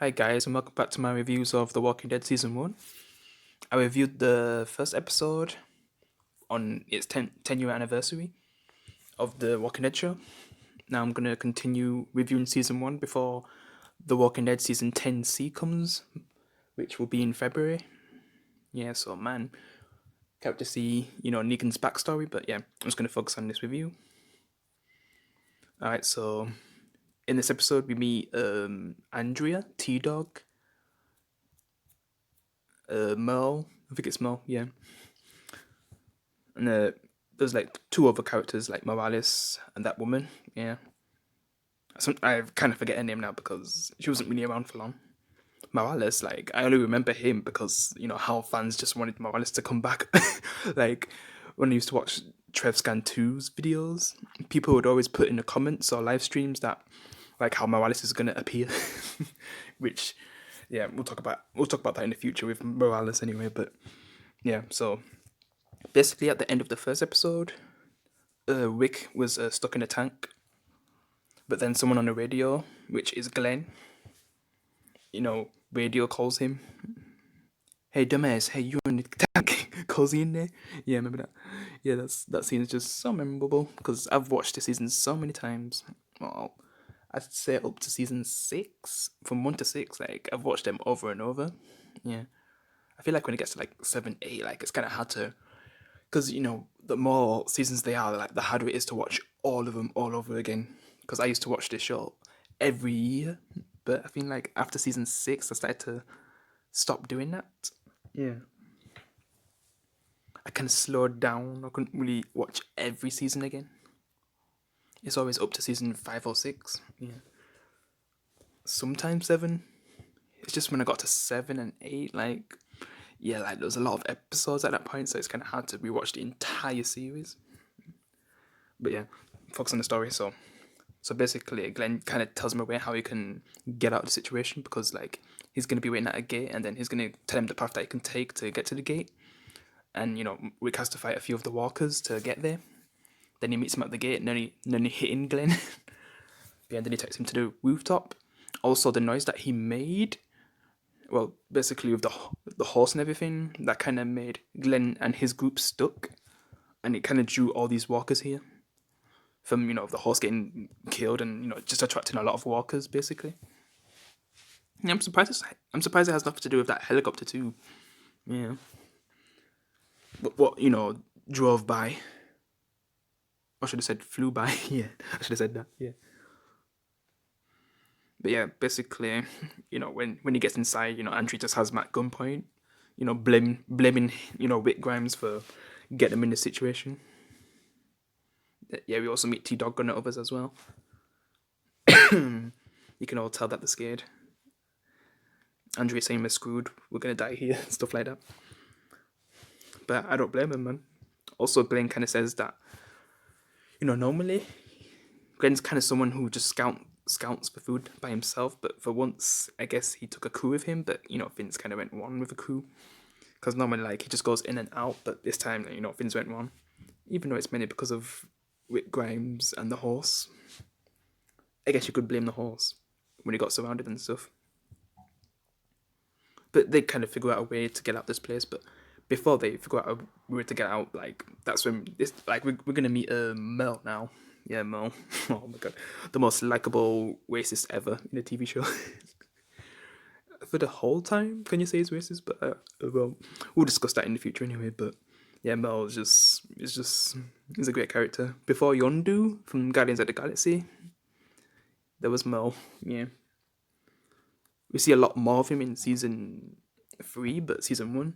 Hi guys, and welcome back to my reviews of The Walking Dead Season 1. I reviewed the first episode on its 10-year anniversary of The Walking Dead show. Now I'm going to continue reviewing Season 1 before The Walking Dead Season 10C comes, which will be in February. Yeah, so man, can't wait to see, Negan's backstory, but yeah, I'm just going to focus on this review. Alright, so in this episode we meet Andrea, T-Dog, Merle, I think it's Merle, yeah. And there's like two other characters, like Morales and that woman. Yeah, I kind of forget her name now because she wasn't really around for long. Morales, like I only remember him because how fans just wanted Morales to come back. Like when I used to watch TrevScan 2's videos, people would always put in the comments or live streams that like how Morales is gonna appear, which yeah we'll talk about that in the future with Morales anyway. But yeah, so basically at the end of the first episode, Rick was stuck in a tank, but then someone on the radio, which is Glenn, radio calls him, "Hey dumbass, hey you in the tank," calls he in there. Yeah, remember that? Yeah, that scene is just so memorable because I've watched the season so many times. Well, I'd say up to season 6, from 1 to 6. Like I've watched them over and over. Yeah, I feel like when it gets to like 7, 8, like it's kind of hard to, because the more seasons they are, like the harder it is to watch all of them all over again. Because I used to watch this show every year, but I feel like after season 6 I started to stop doing that. Yeah, I kind of slowed down. I couldn't really watch every season again. It's always up to season 5 or 6. Yeah, sometimes 7. It's just when I got to 7 and 8, like yeah, like there was a lot of episodes at that point, so it's kind of hard to rewatch the entire series. But yeah, focus on the story. So basically, Glenn kind of tells him away how he can get out of the situation because like he's gonna be waiting at a gate, and then he's gonna tell him the path that he can take to get to the gate. And Rick has to fight a few of the walkers to get there. Then he meets him at the gate, and then he hitting Glenn. Yeah, and then he takes him to the rooftop. Also, the noise that he made, well, basically with the horse and everything, that kind of made Glenn and his group stuck, and it kind of drew all these walkers here from the horse getting killed and just attracting a lot of walkers basically. Yeah, I'm surprised. I'm surprised it has nothing to do with that helicopter too. Yeah, but what drove by. I should have said flew by. Yeah, I should have said that. Yeah, but yeah, basically, when he gets inside, Andrew just has him at gunpoint. Blaming Whit Grimes for getting him in the situation. Yeah, we also meet T-Dog and others as well. You can all tell that they're scared. Andrea's saying we're screwed, we're gonna die here, stuff like that. But I don't blame him, man. Also, Glenn kind of says that, normally, Glenn's kind of someone who just scouts for food by himself, but for once, I guess he took a crew with him, but, Vince kind of went one with a crew. Because normally, like, he just goes in and out, but this time, Vince went one. Even though it's mainly because of Rick Grimes and the horse. I guess you could blame the horse when he got surrounded and stuff. But they kind of figure out a way to get out this place. But before they figure out a way to get out, like that's when we're gonna meet Mel now. Yeah, Mel. Oh my god, the most likable racist ever in a TV show. For the whole time, can you say he's racist? But well, we'll discuss that in the future anyway. But yeah, Mel he's a great character. Before Yondu from Guardians of the Galaxy, there was Mel. Yeah. We see a lot more of him in season 3, but season 1,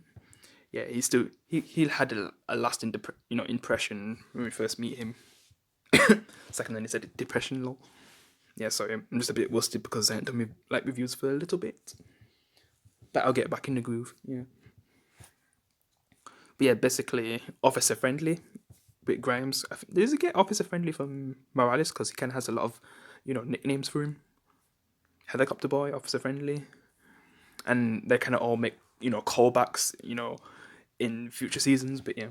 yeah, he had a lasting impression when we first meet him. Second, then he said depression, lol. Yeah, sorry, I'm just a bit rusty because I haven't done reviews for a little bit, but I'll get back in the groove. Yeah, but yeah, basically officer friendly. With Grimes, does he get officer friendly from Morales because he kind of has a lot of nicknames for him. Helicopter boy, officer friendly, and they kind of all make callbacks in future seasons. But yeah,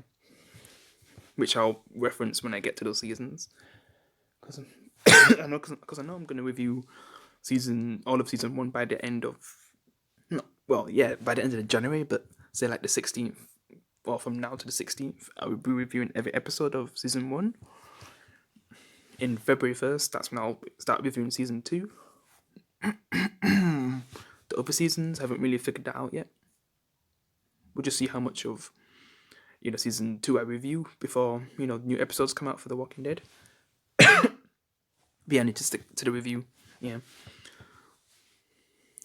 which I'll reference when I get to those seasons, because I know I'm going to review all of season 1 by the end of, no, well, yeah, by the end of January, but say like the 16th, or from now to the 16th, I will be reviewing every episode of season 1. In February 1st, that's when I'll start reviewing season 2. The other seasons, I haven't really figured that out yet. We'll just see how much of, season 2 I review before, new episodes come out for The Walking Dead. But yeah, I need to stick to the review. Yeah.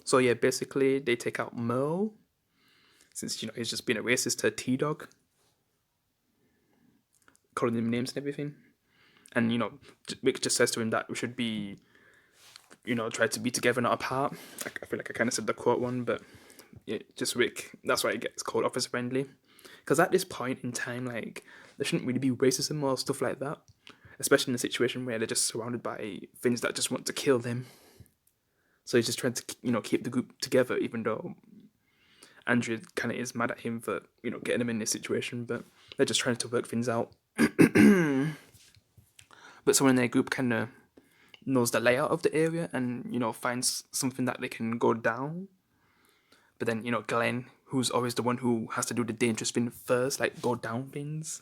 So yeah, basically they take out Merle, since he's just been a racist to T-Dog, calling him names and everything. And Rick just says to him that we should be, try to be together, not apart. I feel like I kind of said the quote one, but yeah, just Rick. That's why it gets called officer friendly. Because at this point in time, like, there shouldn't really be racism or stuff like that, especially in a situation where they're just surrounded by things that just want to kill them. So he's just trying to, keep the group together, even though Andrea kind of is mad at him for, getting him in this situation, but they're just trying to work things out. But someone in their group kind of knows the layout of the area and, finds something that they can go down. But then, Glenn, who's always the one who has to do the dangerous thing first, like go down things.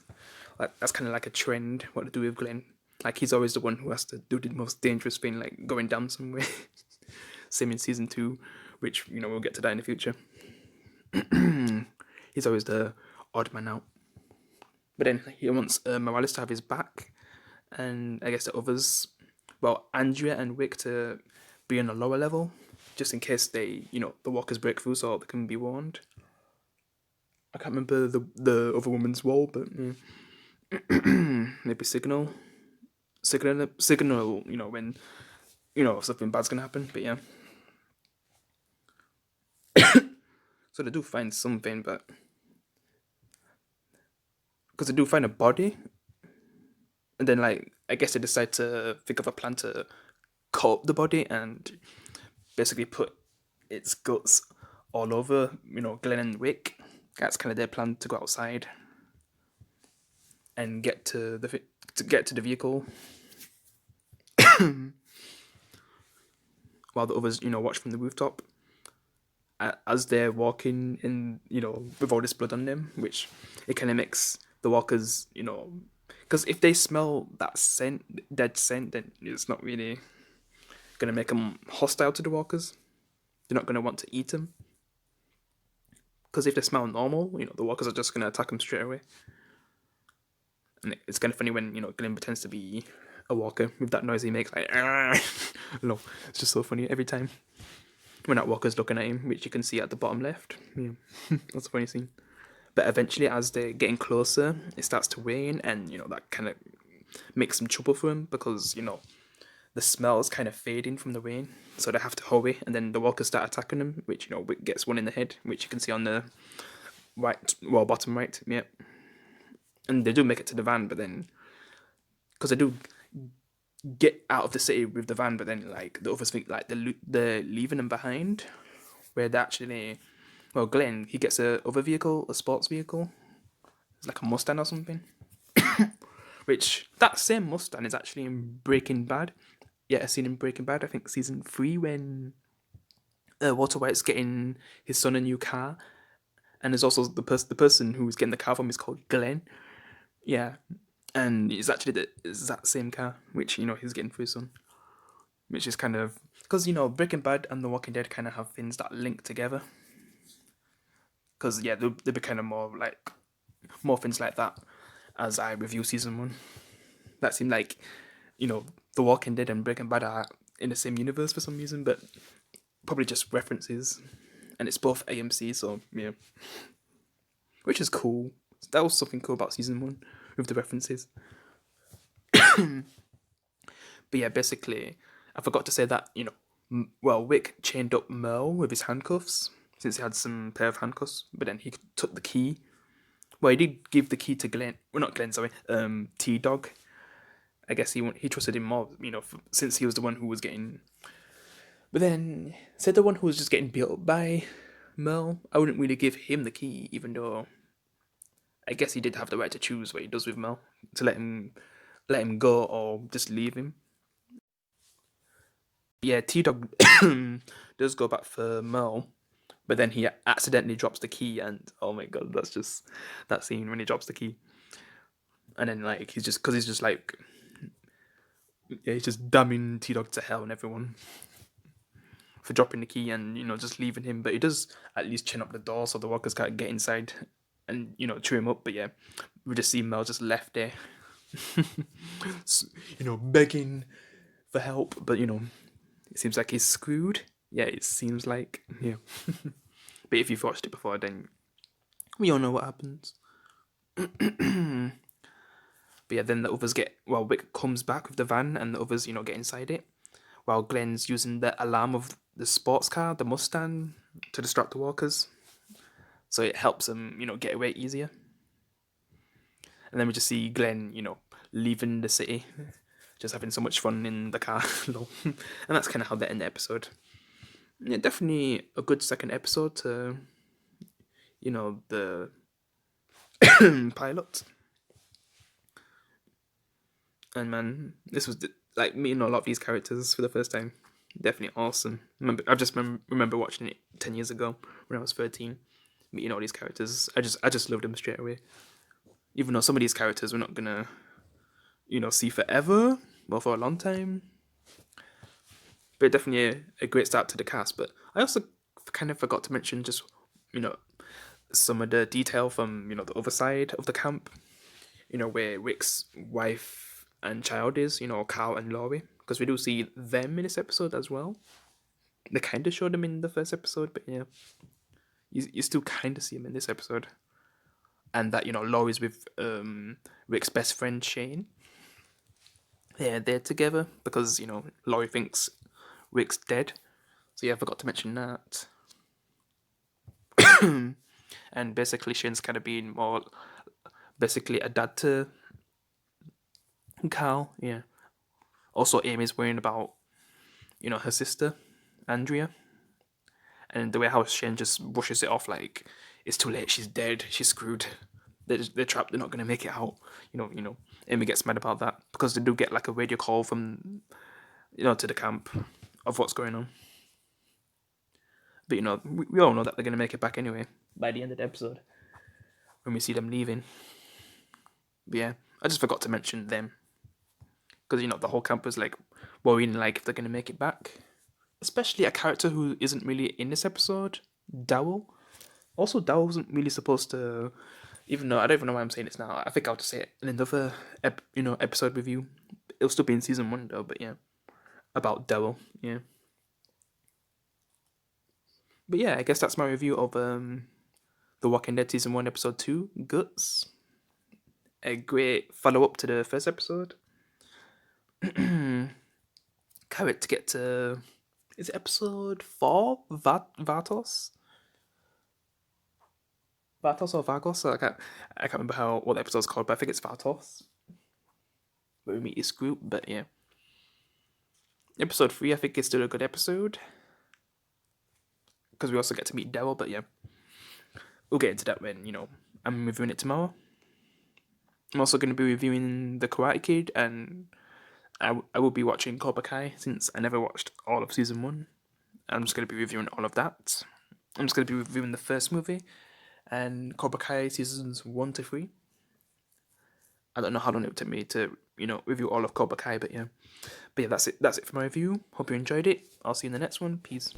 Like, that's kind of like a trend, what to do with Glenn. Like, he's always the one who has to do the most dangerous thing, like going down somewhere. Same in season 2, which, we'll get to that in the future. He's always the odd man out. But then he wants Morales to have his back, and I guess the others, well, Andrea and Rick to be on a lower level, just in case they, the walkers break through, so they can be warned. I can't remember the other woman's role, but maybe signal, when something bad's gonna happen. But yeah, so they do find something, but because they do find a body, and then like I guess they decide to think of a plan to cut up the body and basically put its guts all over, Glenn and Rick. That's kind of their plan to go outside and get to the vehicle, while the others, watch from the rooftop as they're walking in, with all this blood on them, which it kind of makes the walkers, because if they smell that dead scent, then it's not really gonna make them hostile to the walkers. They're not gonna want to eat them. Because if they smell normal, the walkers are just gonna attack them straight away. And it's kind of funny when Glenn pretends to be a walker with that noise he makes, like no, it's just so funny every time when that walker's looking at him, which you can see at the bottom left. Yeah, that's a funny scene. But eventually, as they're getting closer, it starts to rain, and that kind of makes some trouble for him because the smell is kind of fading from the rain, so they have to hurry. And then the walkers start attacking them, which gets one in the head, which you can see on the right, well, bottom right. Yep. And they do make it to the van, but then because they do get out of the city with the van, but then like the others think like they're leaving them behind, where they actually, well, Glenn, he gets a other vehicle, a sports vehicle. It's like a Mustang or something. Which that same Mustang is actually in Breaking Bad. Yeah, a scene in Breaking Bad. I think season 3 when Walter White's getting his son a new car, and there's also the person who's getting the car from is called Glenn. Yeah, and it's actually the exact same car which he's getting for his son, which is kind of because Breaking Bad and The Walking Dead kind of have things that link together. Because yeah, there'll be kind of more things like that as I review season 1. That seemed like The Walking Dead and Breaking Bad are in the same universe for some reason, but probably just references, and it's both AMC, so yeah, which is cool. That was something cool about season 1 with the references. But yeah, basically, I forgot to say that Wick chained up Merle with his handcuffs since he had some pair of handcuffs, but then he took the key. Well, he did give the key to Glenn. Well, not Glenn, sorry. T-Dog. I guess he trusted him more, since he was the one who was getting. But then, said the one who was just getting beat up by Merle, I wouldn't really give him the key, even though I guess he did have the right to choose what he does with Merle, to let him go or just leave him. Yeah, T-Dog does go back for Mel, but then he accidentally drops the key, and oh my god, that's just that scene when he drops the key, and then like he's just like, yeah, he's just damning T-Dog to hell and everyone for dropping the key and just leaving him, but he does at least chin up the door so the walkers can't get inside and chew him up. But yeah, we just see Mel just left there, begging for help, but it seems like he's screwed. Yeah, it seems like, yeah. But if you've watched it before, then we all know what happens. But yeah, then the others Wick comes back with the van and the others, get inside it, while Glenn's using the alarm of the sports car, the Mustang, to distract the walkers. So it helps them, get away easier. And then we just see Glenn, leaving the city, just having so much fun in the car. And that's kind of how they end the episode. Yeah, definitely a good second episode to, the pilot. And man, this was like meeting a lot of these characters for the first time. Definitely awesome. I just remember watching it 10 years ago when I was 13, meeting all these characters. I just loved them straight away. Even though some of these characters we're not gonna, see forever, well, for a long time. But definitely a great start to the cast. But I also kind of forgot to mention just, some of the detail from, the other side of the camp. Where Rick's wife and child is, Carl and Laurie. Because we do see them in this episode as well. They kind of showed them in the first episode, but yeah. You still kind of see them in this episode. And that, Laurie's with Rick's best friend, Shane. They're together because, Laurie thinks Rick's dead. So yeah, I forgot to mention that. And basically Shane's kind of being more basically a dad to Carl, yeah. Also Amy's worrying about, her sister, Andrea. And the way how Shane just brushes it off like, it's too late, she's dead, she's screwed. They're trapped, they're not going to make it out. Amy gets mad about that because they do get like a radio call from, to the camp of what's going on. But, we all know that they're going to make it back anyway by the end of the episode when we see them leaving. But yeah, I just forgot to mention them because, the whole camp was like worrying like if they're going to make it back. Especially a character who isn't really in this episode, Dowell. Also, Dowell wasn't really supposed to, even though I don't even know why I'm saying this now. I think I'll just say it in another, episode review. It'll still be in season 1 though, but yeah, about Dowell, yeah. But yeah, I guess that's my review of The Walking Dead season 1, episode 2, Guts. A great follow up to the first episode. Carrot to get to. Is it episode 4? Vatos? Vatos or Vagos? I can't remember what the episode's called, but I think it's Vatos. Where we meet this group, but yeah. Episode 3, I think, is still a good episode. Because we also get to meet Daryl, but yeah. We'll get into that when, I'm reviewing it tomorrow. I'm also going to be reviewing The Karate Kid, and I will be watching Cobra Kai since I never watched all of season 1. I'm just going to be reviewing all of that. I'm just going to be reviewing the first movie and Cobra Kai seasons 1 to 3. I don't know how long it would take me to, review all of Cobra Kai, but yeah. But yeah, that's it for my review. Hope you enjoyed it. I'll see you in the next one. Peace.